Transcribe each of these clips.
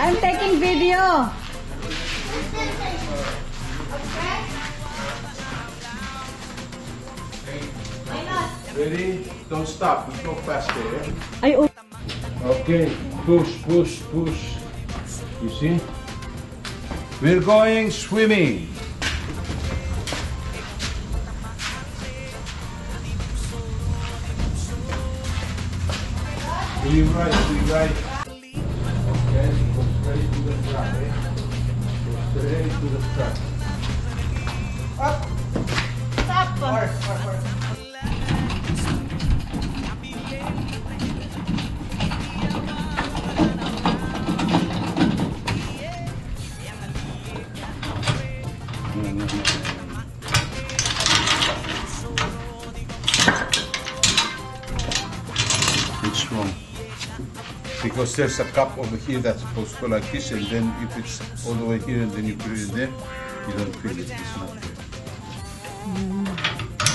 I'm taking video. Ready? Don't stop. We go faster. Yeah? Ay, Okay. Push, push, push. You see? We're going swimming. To your right, to your right. Okay, go straight to the track. Eh? Go straight to the track. Up! stop. It's wrong. Because there's a cup over here that's supposed to go like this, and then if it's all the way here and then you put it in there, you don't feel it. It's not there.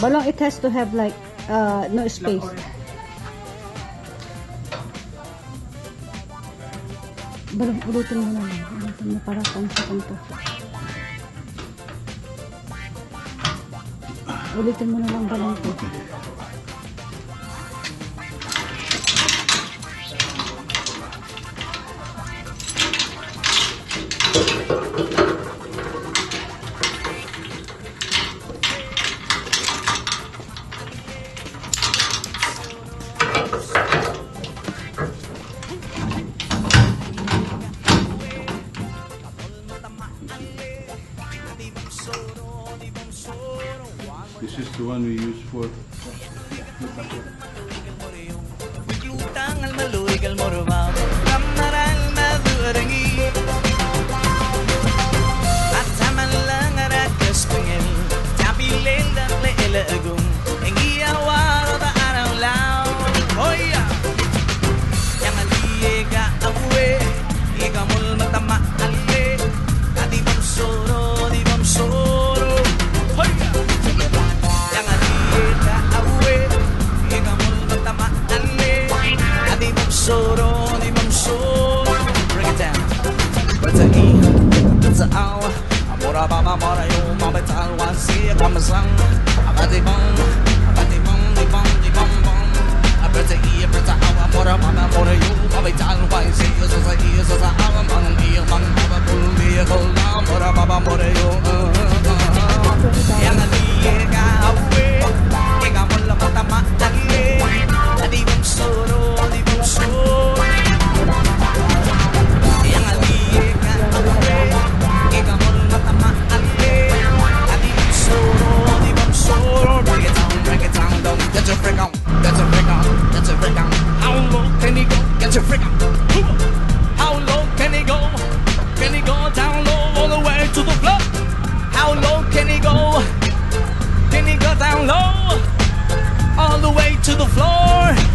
Balong, it has to have like no space. Balong, ulitin mo na lang. Ulitin mo para kung sa kanto. Ulitin mo na lang balong ko. This is the one we use for.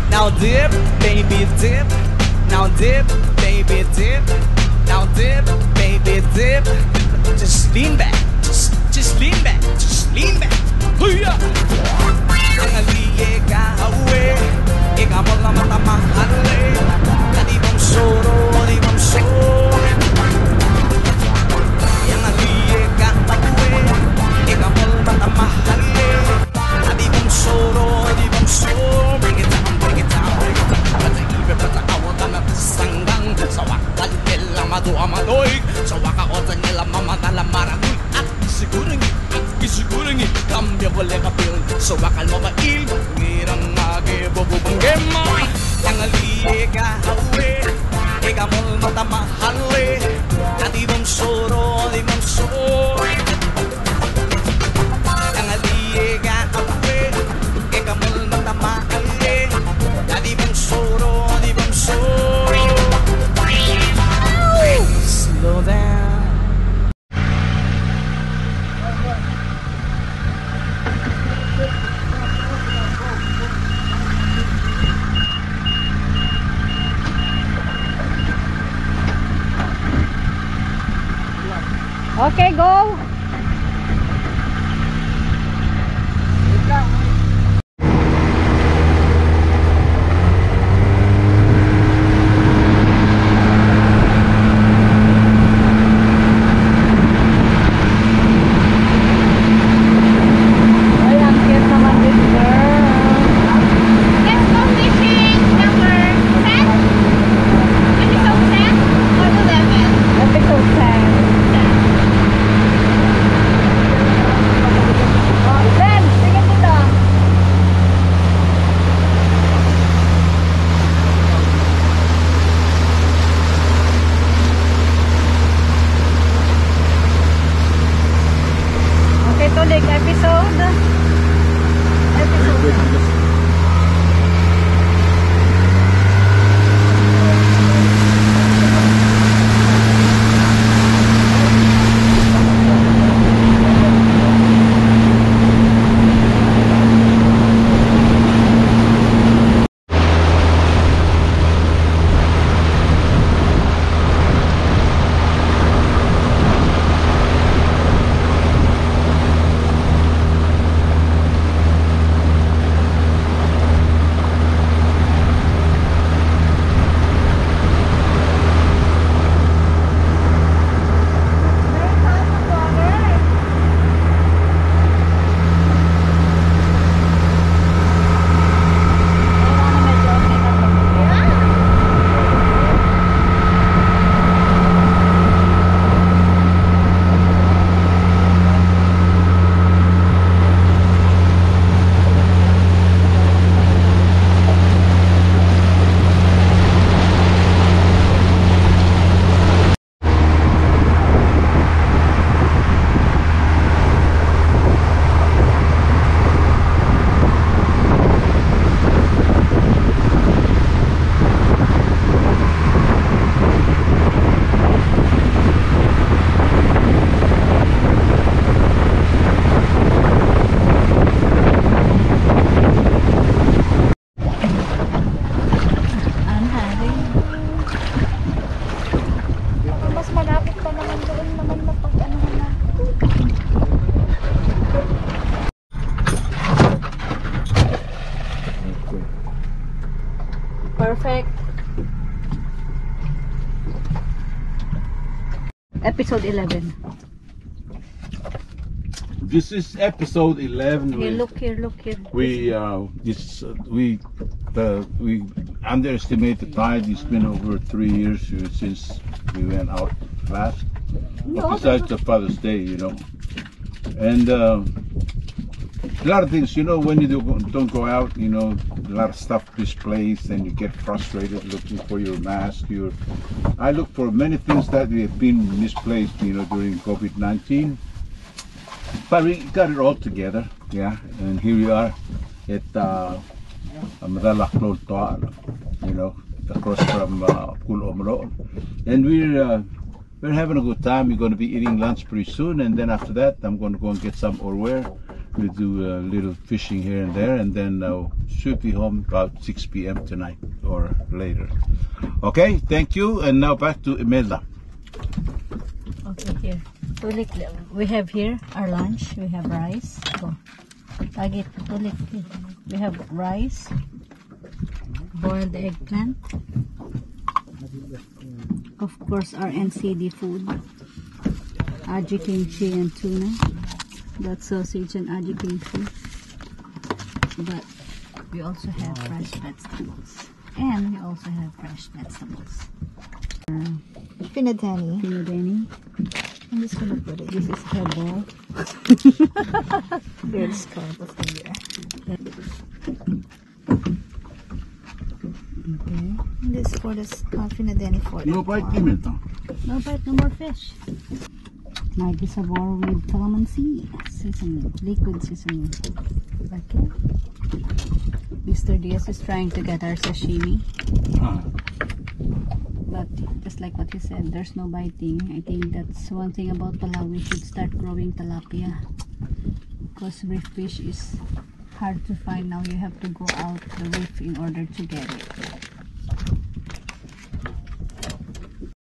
Now dip, baby dip. Now dip, baby dip. Now dip, baby dip. Just lean back, just lean back, just lean back. Hoo-ya! Ang aliye ka awe, ikaw mo lang matamahali. Di bang soro, di bang soro. Ang aliye ka awe, ikaw mo lang matamahali. Di bang soro, di bang soro. Bring it down, bring it down, bring it down. Pata awatan na sanggang sa wakal nila madu-amadoy. Sa waka otan nila mamatala maragul. At isiguringi cambia wala kapil. Sa wakal mabail ngirang nagibububang-gema. Yang aliye ka hawe, ikaw mo matamahali. At di bang soro, di bang soro. Yang aliye ka hawe, ikaw mo matamahali. At di bang soro. Slow down. Okay, go. Episode 11. This is episode 11. Here, look here, look here. We underestimate the tide. It's been over 3 years since we went out last. No, Besides the Father's Day, you know, and a lot of things, you know, when you don't go out, you know, a lot of stuff displaced, and you get frustrated looking for your mask. I look for many things that have been misplaced, you know, during COVID-19. But we got it all together, yeah. And here we are at Madalaklol Toa, you know, across from Kulomro, and we're having a good time. We're going to be eating lunch pretty soon, and then after that, I'm going to go and get some orware. We'll do a little fishing here and there, and then should be home about 6 p.m. tonight or later. Okay, thank you, and now back to Imelda. Okay, here. Tulik, we have here our lunch. We have rice. Go. Tagit, tulik. We have rice, boiled eggplant, of course our NCD food, aji kimchi and tuna. That's sausage and aji kimchi. But we also have fresh vegetables. And we also have fresh vegetables. Pinadani. Pinadani. I'm just gonna put it. This is herbal. Girls Club of the Year. Okay. This for the Pinadani for the No bite, Imelda. No bite, no more fish. Maggi sabor with calamansi. Seasoning. Liquid seasoning. Okay. Mr. Diaz is trying to get our sashimi. But just like what you said, there's no biting. I think that's one thing about Palau. We should start growing tilapia, because reef fish is hard to find now. You have to go out the reef in order to get it.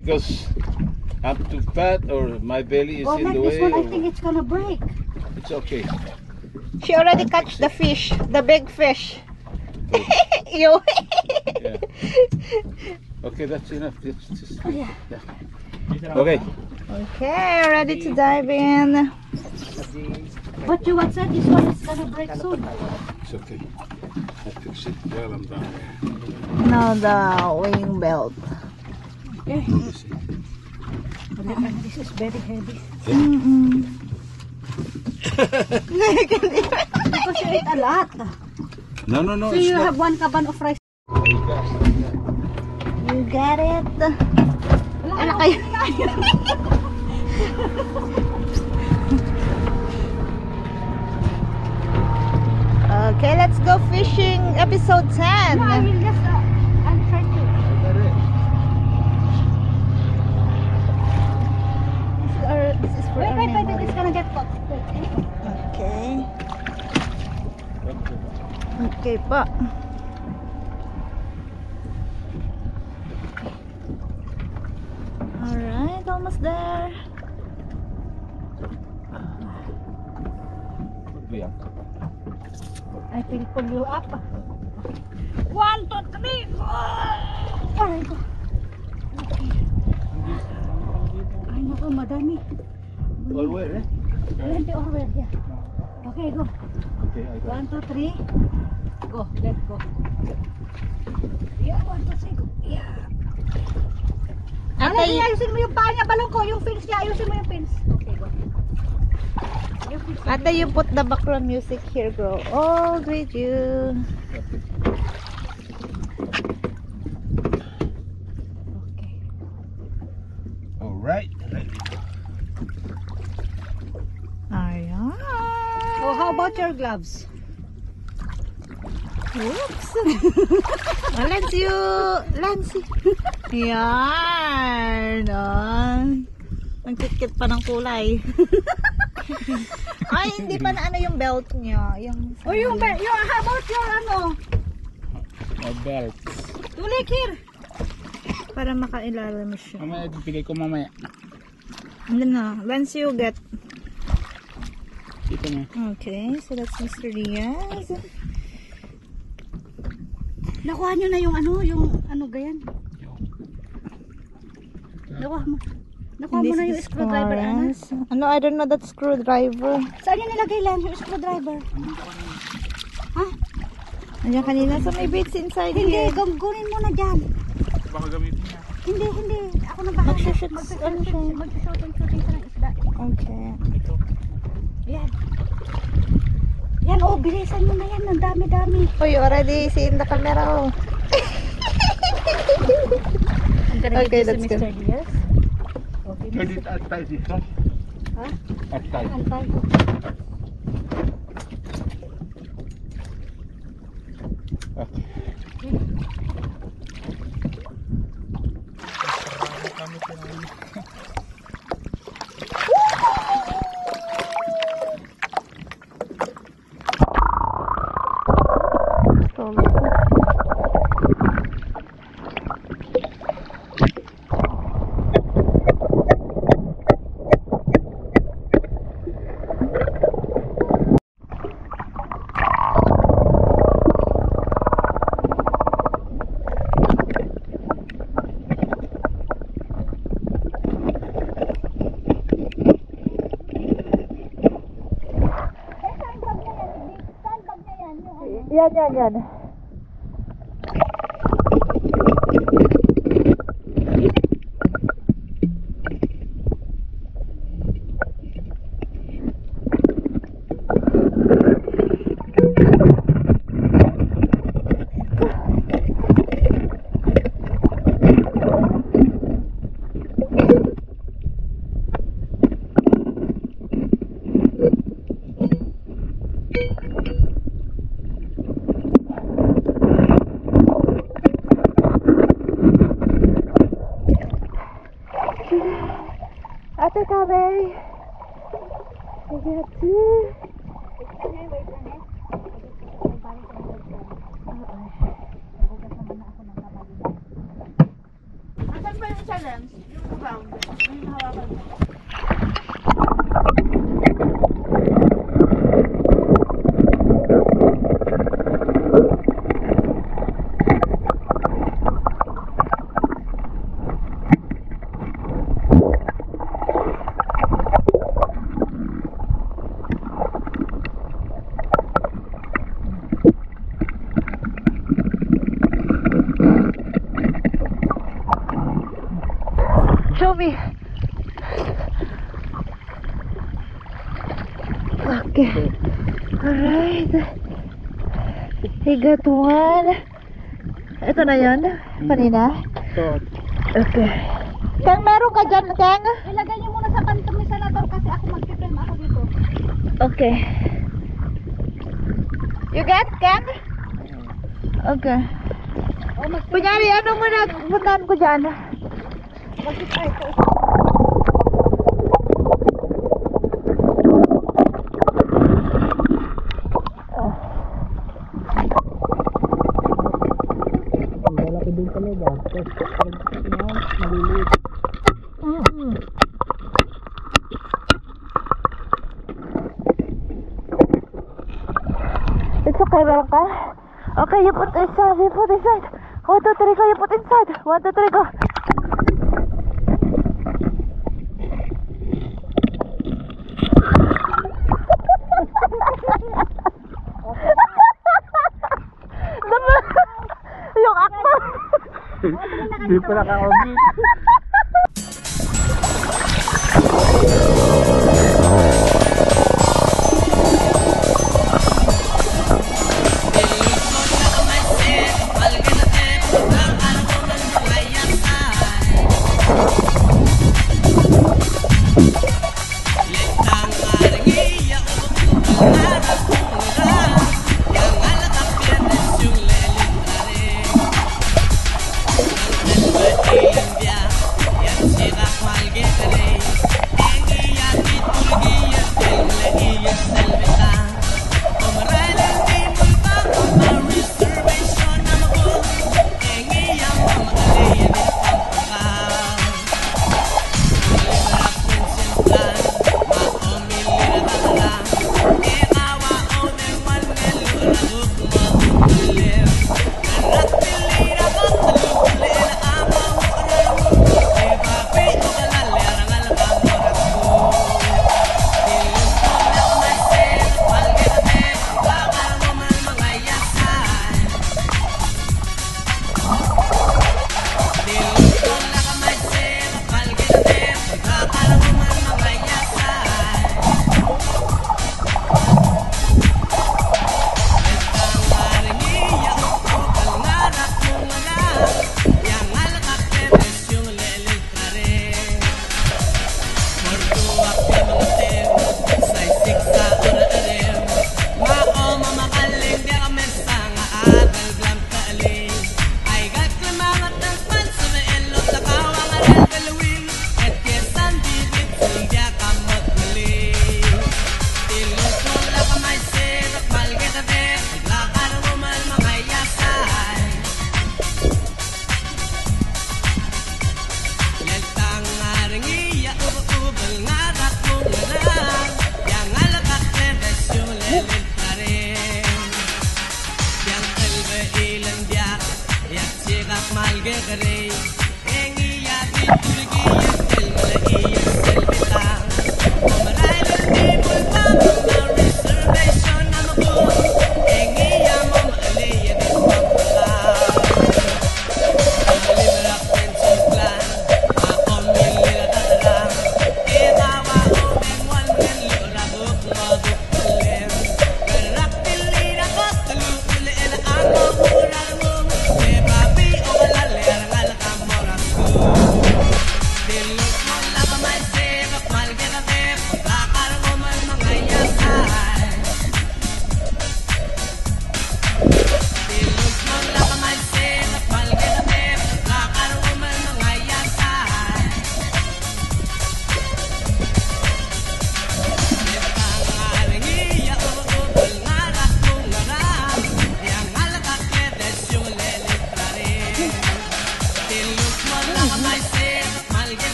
Because I'm too fat, or my belly is in the way. I think it's gonna break. It's okay. She already catch the fish, the big fish. You. Yeah. Okay, that's enough. Just Oh, yeah. okay. Okay, ready to dive in. But you what said this one is gonna break soon. It's okay. I fix it while I'm down there. Now the wing belt. Okay. This is very heavy. Because you ate a lot. No, So it's you not. have one kaban of rice. You get it. Ano kayo? Okay, let's go fishing. Episode 10. No, I will just I'll try to. This is for our Wait, memory. it's gonna get caught. Okay. Okay pa. Alright, almost there. I will pull you up. 1, 2, 3. Aray ko. Ay naku, madami. Orwell, eh? Plenty Orwell, yeah. Okay, go. Okay, I got 1, 2, 3. Go, let's go. Yeah, 1, 2, 3, go. Yeah. Ate, Ayusin mo yung paa niya, balong ko. Yung fins niya, ayusin mo yung fins. Okay, go. Yung fins niya. Ate, you put the background music here, girl. All with you. Okay. all right. Ayan. Oh, how about your gloves? Oops. Let's you. Yan. Ang kit-kit pa ng kulay. Ay, hindi pa na ano yung belt niya. Yung, Oh, yung how about your ano? My belt. Tulik here. para makailalim siya. Mamaya, bigay ko mamaya. Ano na, once you get. Dito mo. Okay, so that's Mr. Diaz. Nakuha nyo na yung ano gayan. Nakuha mo. Nakuha mo na yung screwdriver, Ana? Ano, I don't know that screwdriver. Saan yung nilagay lang yung screwdriver? Ha? Ayan kanina, so maybe it's inside Hindi, here. gawin mo na dyan. Baka gamitin niya. Hindi. Ako na bahala. Magsushoot Magsushooting sa ng isda. Okay. Ito. Yan. Yan, oh, bilisan mo na yan. Ang dami-dami. Oh, you already see in the camera, oh. I'm gonna Okay, give this to that's Mr. Diaz. Okay, Get it at tight, huh? Ha? At tight. Antay. Yan. Ate Kabay. I got you. Asan ba yung challenge? Yung round? Yung hawakan mo? Show me. Okay. Alright. I got one. Ito na yun. Kanina. Ito. Okay. Kang meron ka dyan, Kang? Ilagay niyo muna sa kanto ni Senator kasi ako mag-film ako dito. Okay. You got, Kang? Okay. Kunyari, ano muna puntahan ko dyan? Mag-try ko. Ang lalaki din sa loob. Maliliit. It's okay, meron ka? Okay, you put inside, 1, 2, 3, go, you put inside. 1, 2, 3, go. Yung actor. Hindi pa nakakabit. Yang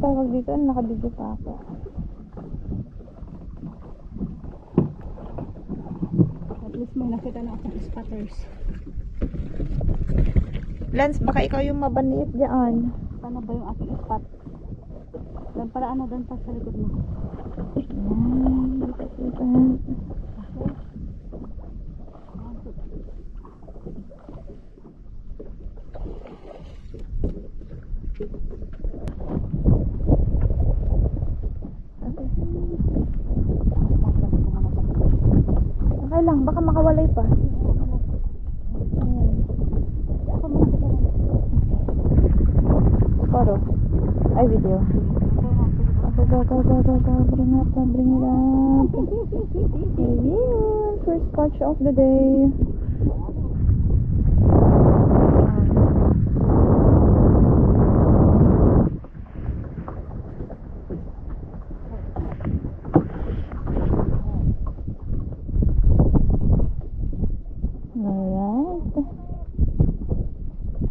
tawag dito? Nakabidyo pa ako. At least may nakita na akong spotters. Lance, baka ikaw yung mabaniit dyan. Paano ba yung aking spot? Doon pala ano, doon pa sa likod mo. Ayan, kita. Okay lang, baka makawalay pa. Ayan. Photo. Ay, video. Okay, go. Bring it up. Ayan, first catch of the day. Alright.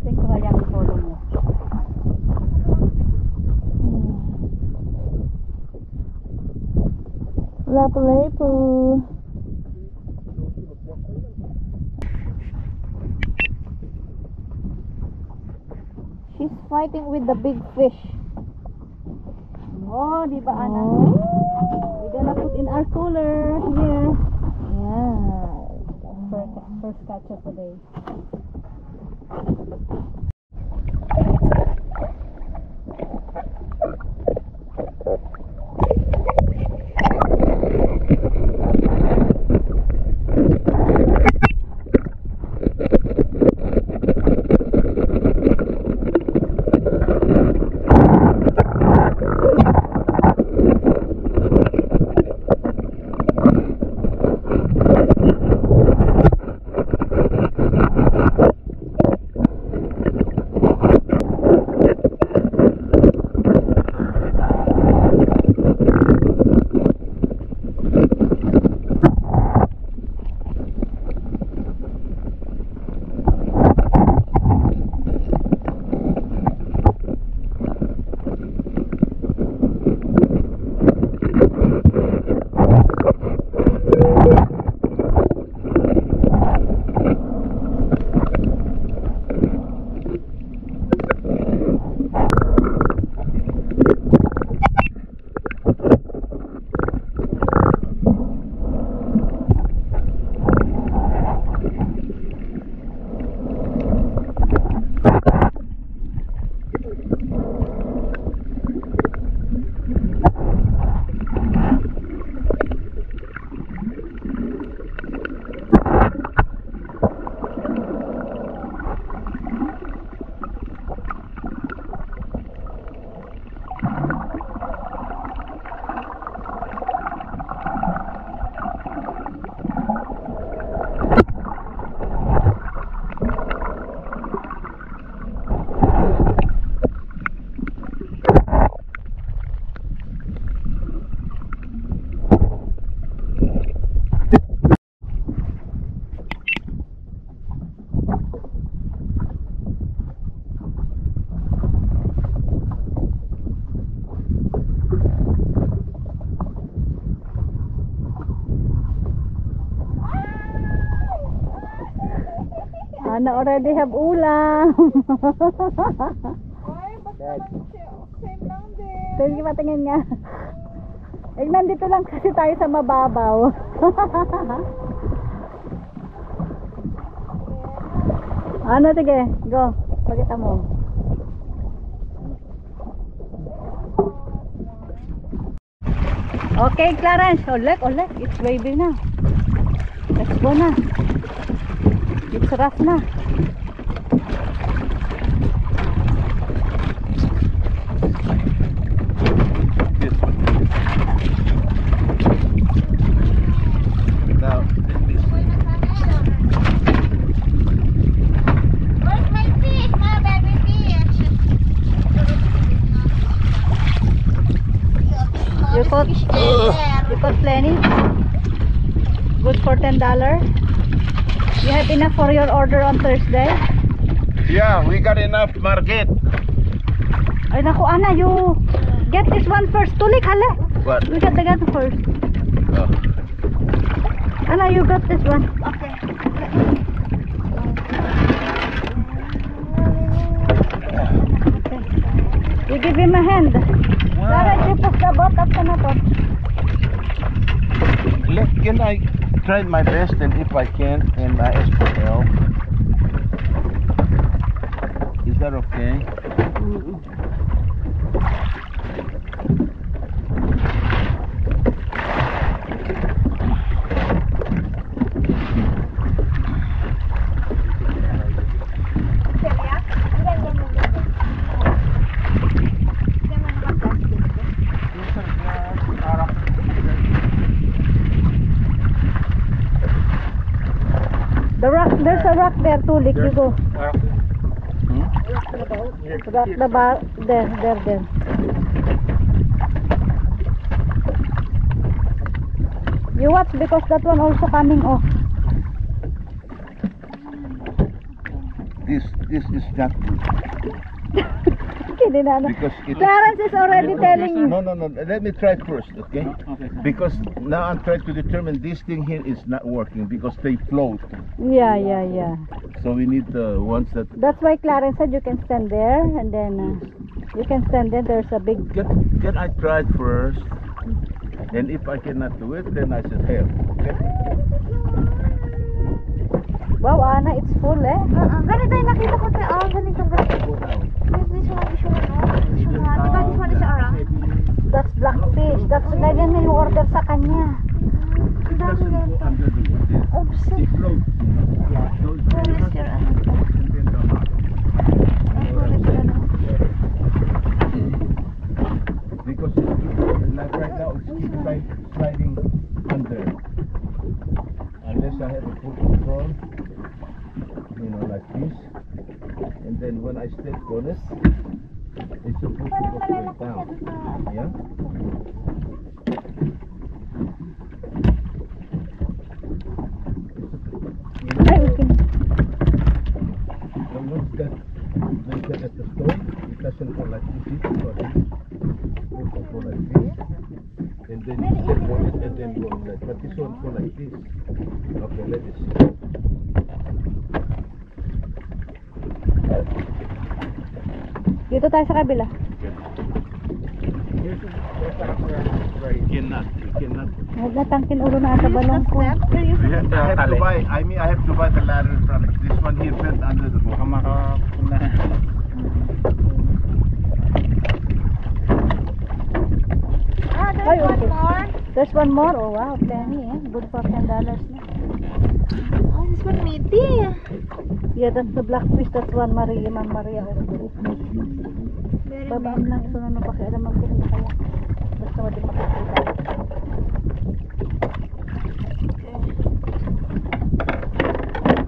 Think ko kaya yung photo mo. Lapu-lapu. She's fighting with the big fish. Oh, di ba, Ana? Oh. We're gonna put in our cooler here. Yeah. First catch of the day. Ana already have ulam. Ay, basta same lang din. Tingin patingin nga. Eh, nandito lang kasi tayo sa mababaw. Ano, sige, go. Pakita mo. Okay, Clarence. Olek, it's waving na. Let's go na. It's rough na. Now, Where's my fish? My baby fish. You got plenty? Good for $10? You have enough for your order on Thursday? yeah, we got enough market. Ay naku, Ana, you Get this one first. Tulik, hala. What? We got the gun first. Oh. Hala, you got this one. Okay. You give him a hand. Sarah, you push the boat up to na to. Can I try my best, and if I can't, and I ask for help? Is that okay? The rock, there's a rock there, Tulik. You go. Rock the bar. There. You watch because that one also coming off. This is not good. Kidding, Nana. Because it Clarence is already telling you. No. Let me try first, okay? Because now I'm trying to determine this thing here is not working because they float. Yeah. So we need the ones that. That's why Clarence said you can stand there, and then you can stand there. There's a big. Can I try it first? And if I cannot do it, then I should help. Okay? Wow, Ana, it's full eh. Ganito yung nakita ko tayo. Ganito. This one is your diba this one is our That's blackfish. That's ganyan na yung order sa kanya. It doesn't go under the water. Oops. It floats. Where is your Because like right now it's keep sliding under. Unless I have a full control, like this. And then when I step on it, it's supposed to go straight down. Yeah? Ay, okay. And once that at the stone, it doesn't go like this, it goes like this. And then you step on it and then go like that. But this one go like this. Okay, let it see. Dito tayo sa kabila. You cannot. Huwag na tangkin ulo na sa balong ko. I have to buy the ladder from it. This one here fell under the boat. Ay, okay. There's one more. Oh wow, plenty eh. Good for $10 na. Oh, this one meaty. Yeah, that's the blackfish. That's one Maria. Very Babaan lang. So, ano pakialam ang pinag kaya. Basta wadi makikita.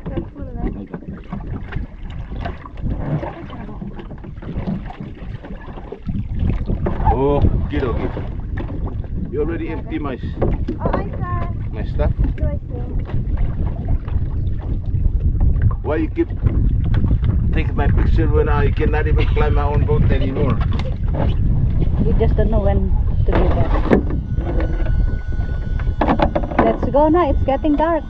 careful na. Oh, kiddo. You already empty my Oh, I can. stuff? Do I see? Why you keep taking my picture when I cannot even climb my own boat anymore? We just don't know when to do that. Let's go na. It's getting dark.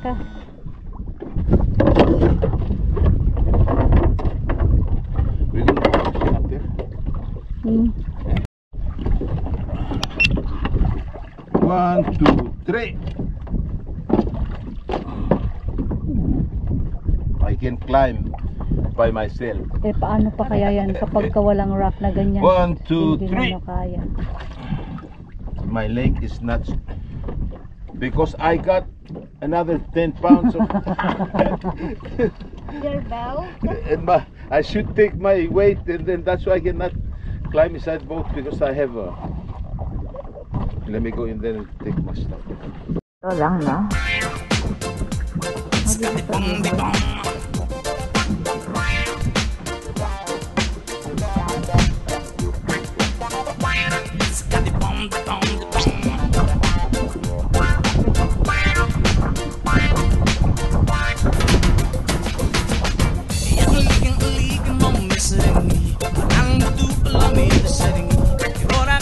We're going to position up there. One, two, three. I can climb by myself. Eh, paano pa kaya yan kapag walang rock na ganyan? 1, 2, Hindi 3. mo kaya. My leg is not because I got another 10 pounds of Your belt? and I should take my weight, and then that's why I cannot climb inside boat because I have a. Let me go in there and take my stuff. Ito lang, no? Ang dulo lang may nasaring. Ora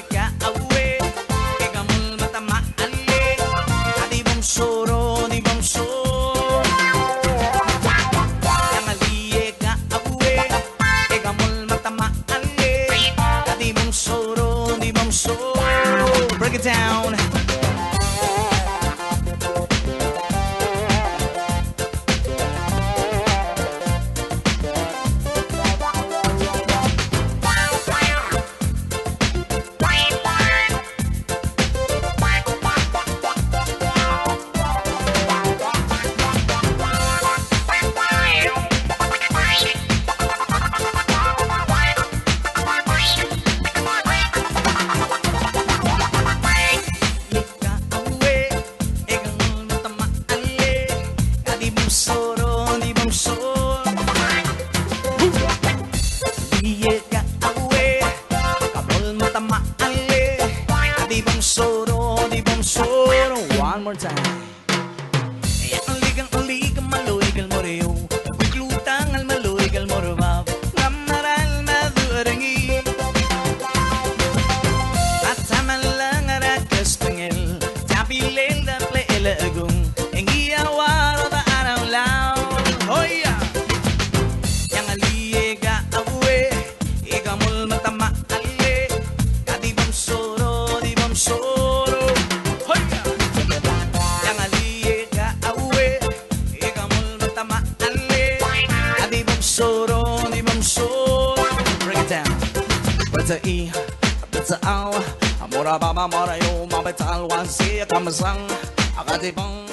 ka awe Egamul mata maale Adi bong soro Di bong soro Yang aliye ka awe Egamul mata maale Adi bong soro Di bong soro Break it down One more time. Aligang maluigal mo rin Biglutang al maluigal mo rin Ngamaral madurangi At sama lang arakas pangil Tapilil da pleila agong Ingiyawaro da araw lao Hoya Yang aliga awe Igamul matama ale Kadibam soro, dibam soro Hoya Yang aliga awe Igamul matama ale Kadibam soro, dibam soro Break it down Bata I Bata aw Amora baba mora yo Mabetal wansi Kamasang Akatibang